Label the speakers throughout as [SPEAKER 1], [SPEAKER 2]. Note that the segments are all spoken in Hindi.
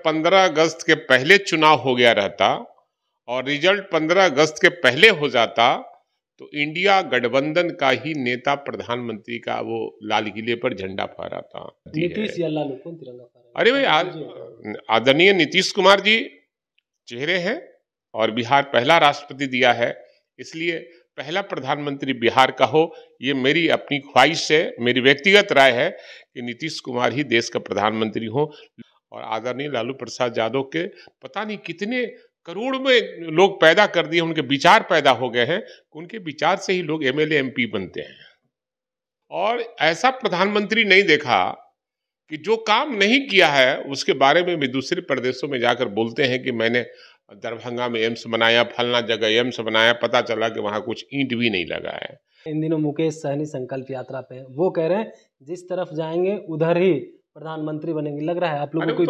[SPEAKER 1] 15 अगस्त के पहले चुनाव हो गया रहता और रिजल्ट 15 अगस्त के पहले हो जाता तो इंडिया गठबंधन का ही नेता प्रधानमंत्री का वो लाल किले पर झंडा फहराता।
[SPEAKER 2] नीतीश या लालू कौन तिरंगा फहराएगा?
[SPEAKER 1] अरे भाई आदरणीय नीतीश कुमार जी चेहरे हैं और बिहार पहला राष्ट्रपति दिया है, इसलिए पहला प्रधानमंत्री बिहार का हो, ये मेरी अपनी ख्वाहिश है, मेरी व्यक्तिगत राय है कि नीतीश कुमार ही देश का प्रधानमंत्री हो। और आदरणीय लालू प्रसाद यादव के पता नहीं कितने करोड़ में लोग पैदा कर दिए, उनके विचार पैदा हो गए हैं, उनके विचार से ही लोग एमएलए एमपी बनते हैं। और ऐसा प्रधानमंत्री नहीं देखा कि जो काम नहीं किया है उसके बारे में भी दूसरे प्रदेशों में जाकर बोलते हैं कि मैंने दरभंगा में एम्स बनाया, फलना जगह एम्स बनाया, पता चला कि वहां कुछ ईंट भी नहीं लगा है।
[SPEAKER 2] इन दिनों मुकेश सहनी संकल्प यात्रा पे वो कह रहे हैं जिस तरफ जाएंगे उधर ही प्रधानमंत्री बनेंगे। लग रहा है आप लोगों को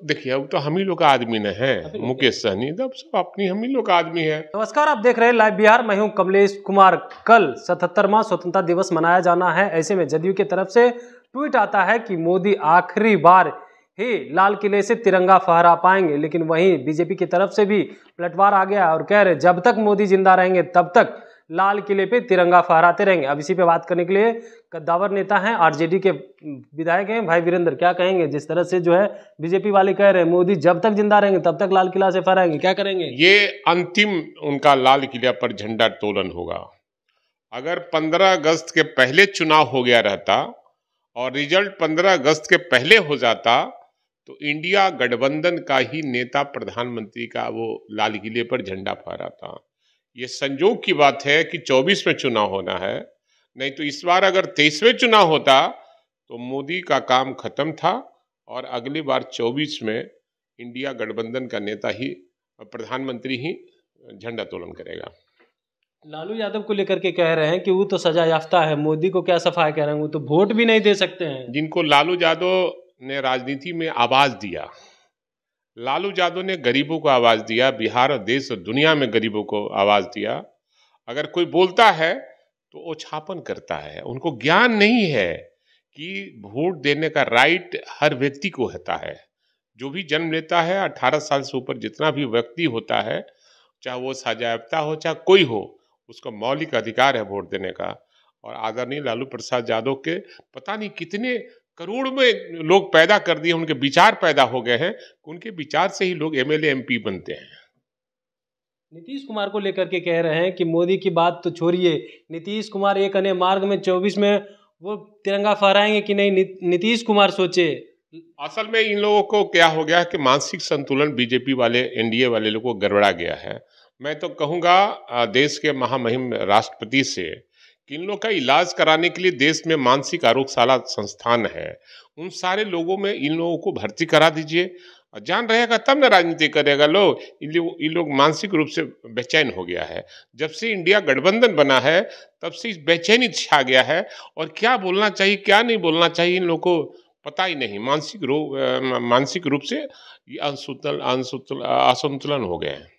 [SPEAKER 1] देखिए अब तो हम ही लोग का आदमी न है, मुकेश सहनी तब सब अपनी हम ही लोग का आदमी है।
[SPEAKER 2] नमस्कार, आप देख रहे हैं लाइव बिहार, मैं हूं कमलेश कुमार। कल 77वां स्वतंत्रता दिवस मनाया जाना है, ऐसे में जदयू की तरफ से ट्वीट आता है कि मोदी आखिरी बार ही लाल किले से तिरंगा फहरा पाएंगे, लेकिन वहीं बीजेपी की तरफ से भी पलटवार आ गया और कह रहे जब तक मोदी जिंदा रहेंगे तब तक लाल किले पे तिरंगा फहराते रहेंगे। अब इसी पे बात करने के लिए कद्दावर नेता हैं, आरजेडी के विधायक हैं भाई वीरेंद्र, क्या कहेंगे जिस तरह से जो है बीजेपी वाले कह रहे हैं मोदी जब तक जिंदा रहेंगे तब तक लाल किला से फहराएंगे, क्या करेंगे?
[SPEAKER 1] ये अंतिम उनका लाल किला पर झंडा तोलन होगा। अगर 15 अगस्त के पहले चुनाव हो गया रहता और रिजल्ट 15 अगस्त के पहले हो जाता तो इंडिया गठबंधन का ही नेता प्रधानमंत्री का वो लाल किले पर झंडा फहराता। ये संजोग की बात है कि 24 में चुनाव होना है, नहीं तो इस बार अगर 23वें चुनाव होता तो मोदी का काम खत्म था और अगली बार 24 में इंडिया गठबंधन का नेता ही प्रधानमंत्री ही झंडा तोलन करेगा।
[SPEAKER 2] लालू यादव को लेकर के कह रहे हैं कि वो तो सजा याफ्ता है, मोदी को क्या सफाई कह रहे हैं, वो तो वोट भी नहीं दे सकते हैं।
[SPEAKER 1] जिनको लालू यादव ने राजनीति में आवाज दिया, लालू यादव ने गरीबों को आवाज दिया, बिहार और देश और दुनिया में गरीबों को आवाज दिया। अगर कोई बोलता है तो वो छापन करता है, उनको ज्ञान नहीं है कि वोट देने का राइट हर व्यक्ति को होता है। जो भी जन्म लेता है 18 साल से ऊपर जितना भी व्यक्ति होता है, चाहे वो सजायाफ्ता हो चाहे कोई हो, उसका मौलिक अधिकार है वोट देने का। और आदरणीय लालू प्रसाद यादव के पता नहीं कितने करोड़ में लोग पैदा कर दिए, उनके विचार पैदा हो गए हैं, उनके विचार से ही लोग एमएलए एमपी बनते हैं।
[SPEAKER 2] नीतीश कुमार को लेकर के कह रहे हैं कि मोदी की बात तो छोड़िए, नीतीश कुमार एक अन्य मार्ग में 24 में वो तिरंगा फहराएंगे कि नहीं, नीतीश कुमार सोचे।
[SPEAKER 1] असल में इन लोगों को क्या हो गया कि मानसिक संतुलन बीजेपी वाले एनडीए वाले लोगों को गड़बड़ा गया है। मैं तो कहूँगा देश के महामहिम राष्ट्रपति से कि इन लोग का इलाज कराने के लिए देश में मानसिक आरोग्यशाला संस्थान है, उन सारे लोगों में इन लोगों को भर्ती करा दीजिए। जान रहेगा तब ना राजनीति करेगा लोग। इन लोग मानसिक रूप से बेचैन हो गया है। जब से इंडिया गठबंधन बना है तब से इस बेचैनी छा गया है और क्या बोलना चाहिए क्या नहीं बोलना चाहिए इन लोगों को पता ही नहीं। मानसिक रूप से असंतुलन हो गए हैं।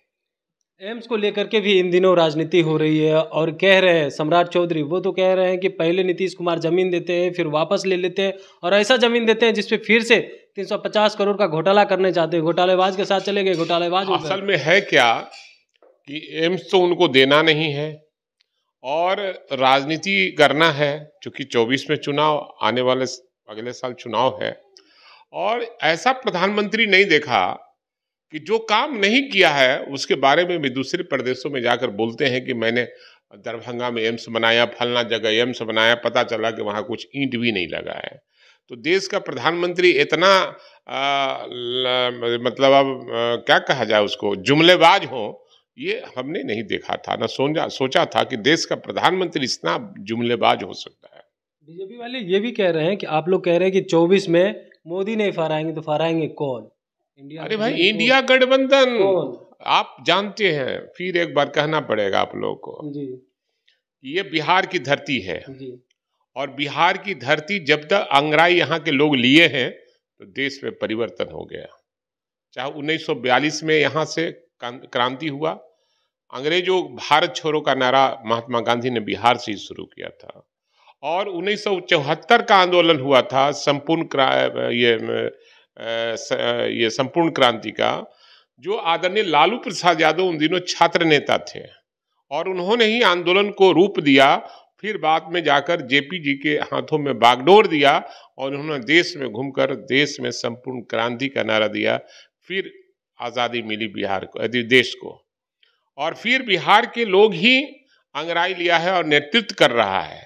[SPEAKER 2] एम्स को लेकर के भी इन दिनों राजनीति हो रही है और कह रहे हैं सम्राट चौधरी, वो तो कह रहे हैं कि पहले नीतीश कुमार जमीन देते हैं फिर वापस ले लेते हैं और ऐसा जमीन देते हैं जिसपे फिर से 350 करोड़ का घोटाला करने चाहते हैं। घोटालेबाज के साथ चले गए, घोटालेबाज।
[SPEAKER 1] असल में है क्या कि एम्स तो उनको देना नहीं है और राजनीति करना है, क्योंकि 24 में चुनाव आने वाले अगले साल चुनाव है। और ऐसा प्रधानमंत्री नहीं देखा कि जो काम नहीं किया है उसके बारे में भी दूसरे प्रदेशों में जाकर बोलते हैं कि मैंने दरभंगा में एम्स बनाया, फलना जगह एम्स बनाया, पता चला कि वहाँ कुछ ईंट भी नहीं लगा है। तो देश का प्रधानमंत्री इतना मतलब अब क्या कहा जाए उसको, जुमलेबाज हो, ये हमने नहीं देखा था, ना सोचा था कि देश का प्रधानमंत्री इतना जुमलेबाज हो सकता है।
[SPEAKER 2] बीजेपी वाले ये भी कह रहे हैं कि आप लोग कह रहे हैं कि 24 में मोदी नहीं फहराएंगे तो फहराएंगे कौन?
[SPEAKER 1] अरे भाई इंडिया गठबंधन आप जानते हैं, फिर एक बार कहना पड़ेगा आप लोगों को जी। ये बिहार की धरती है जी। और बिहार की धरती जब तक अंग्रेज यहाँ के लोग लिए हैं तो देश में परिवर्तन हो गया। चाहे 1942 में यहाँ से क्रांति हुआ, अंग्रेजों भारत छोड़ो का नारा महात्मा गांधी ने बिहार से ही शुरू किया था। और 1974 का आंदोलन हुआ था, संपूर्ण ये संपूर्ण क्रांति का, जो आदरणीय लालू प्रसाद यादव उन दिनों छात्र नेता थे और उन्होंने ही आंदोलन को रूप दिया। फिर बाद में जाकर जेपी जी के हाथों में बागडोर दिया और उन्होंने देश में घूमकर देश में संपूर्ण क्रांति का नारा दिया। फिर आज़ादी मिली बिहार को, देश को, और फिर बिहार के लोग ही अंगराई लिया है और नेतृत्व कर रहा है।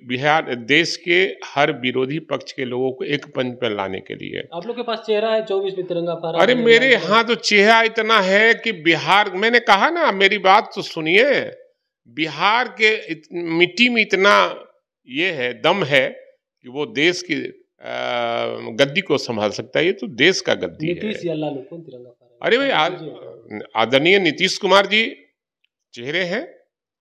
[SPEAKER 1] बिहार देश के हर विरोधी पक्ष के लोगों को एक पंच पर लाने के लिए।
[SPEAKER 2] आप लोग के पास चेहरा है 24 में तिरंगा फहरा।
[SPEAKER 1] अरे मेरे यहाँ तो चेहरा इतना है कि बिहार, मैंने कहा ना, मेरी बात तो सुनिए, बिहार के मिट्टी में इतना ये है, दम है कि वो देश की गद्दी को संभाल सकता है। ये तो देश का गद्दी है।
[SPEAKER 2] नीतीश या लालू कौन तिरंगा फहरा?
[SPEAKER 1] अरे भाई, आदरणीय नीतीश कुमार जी चेहरे हैं।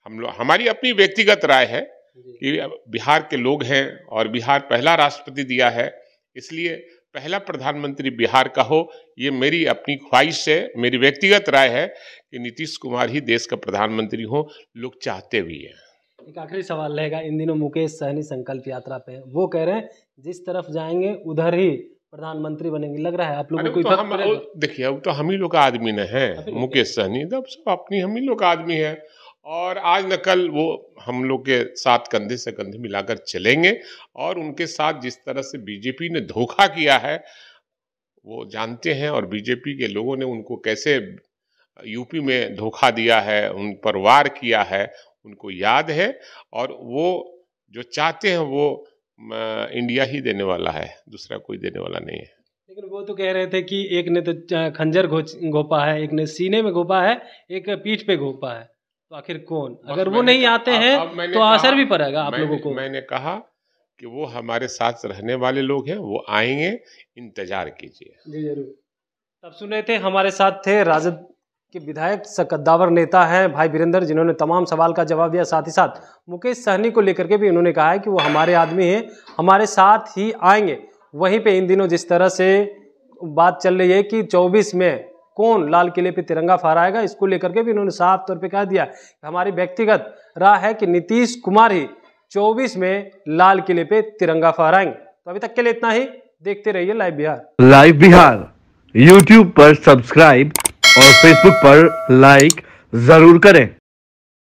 [SPEAKER 1] हम लोग, हमारी अपनी व्यक्तिगत राय है कि बिहार के लोग हैं और बिहार पहला राष्ट्रपति दिया है, इसलिए पहला प्रधानमंत्री बिहार का हो, ये मेरी अपनी ख्वाहिश है, मेरी व्यक्तिगत राय है कि नीतीश कुमार ही देश का प्रधानमंत्री हो, लोग चाहते भी हैं।
[SPEAKER 2] एक आखिरी सवाल रहेगा, इन दिनों मुकेश सहनी संकल्प यात्रा पे हैं, वो कह रहे हैं जिस तरफ जाएंगे उधर ही प्रधानमंत्री बनेंगे, लग रहा है आप लोगों को?
[SPEAKER 1] देखिए, अब तो हम ही लोग का आदमी न है, मुकेश सहनी तो सब अपनी हम ही लोग का आदमी है, और आज न कल वो हम लोग के साथ कंधे से कंधे मिलाकर चलेंगे। और उनके साथ जिस तरह से बीजेपी ने धोखा किया है वो जानते हैं, और बीजेपी के लोगों ने उनको कैसे यूपी में धोखा दिया है, उन पर वार किया है, उनको याद है। और वो जो चाहते हैं वो इंडिया ही देने वाला है, दूसरा कोई देने वाला नहीं है।
[SPEAKER 2] लेकिन वो तो कह रहे थे कि एक ने तो खंजर घोंपा है, एक ने सीने में घोंपा है, एक पीठ पे घोंपा है, तो आखिर कौन? अगर वो नहीं आते हैं तो असर भी पड़ेगा आप लोगों को।
[SPEAKER 1] मैंने कहा कि वो हमारे साथ रहने वाले लोग हैं, वो आएंगे, इंतजार कीजिए।
[SPEAKER 2] जी जरूर। तब सुने थे, हमारे साथ थे राजद के विधायक कद्दावर नेता हैं भाई वीरेंद्र, जिन्होंने तमाम सवाल का जवाब दिया। साथ ही साथ मुकेश सहनी को लेकर के भी उन्होंने कहा है कि वो हमारे आदमी हैं, हमारे साथ ही आएंगे। वहीं पे इन दिनों जिस तरह से बात चल रही है कि 24 में कौन लाल किले पे तिरंगा फहराएगा, इसको लेकर के भी उन्होंने साफ तौर पे कह दिया कि हमारी व्यक्तिगत राय है कि नीतीश कुमार ही 24 में लाल किले पे तिरंगा फहराएंगे। तो अभी तक के लिए इतना ही। देखते रहिए live Bihar.
[SPEAKER 3] Live Bihar YouTube पर सब्सक्राइब और फेसबुक पर लाइक जरूर करें।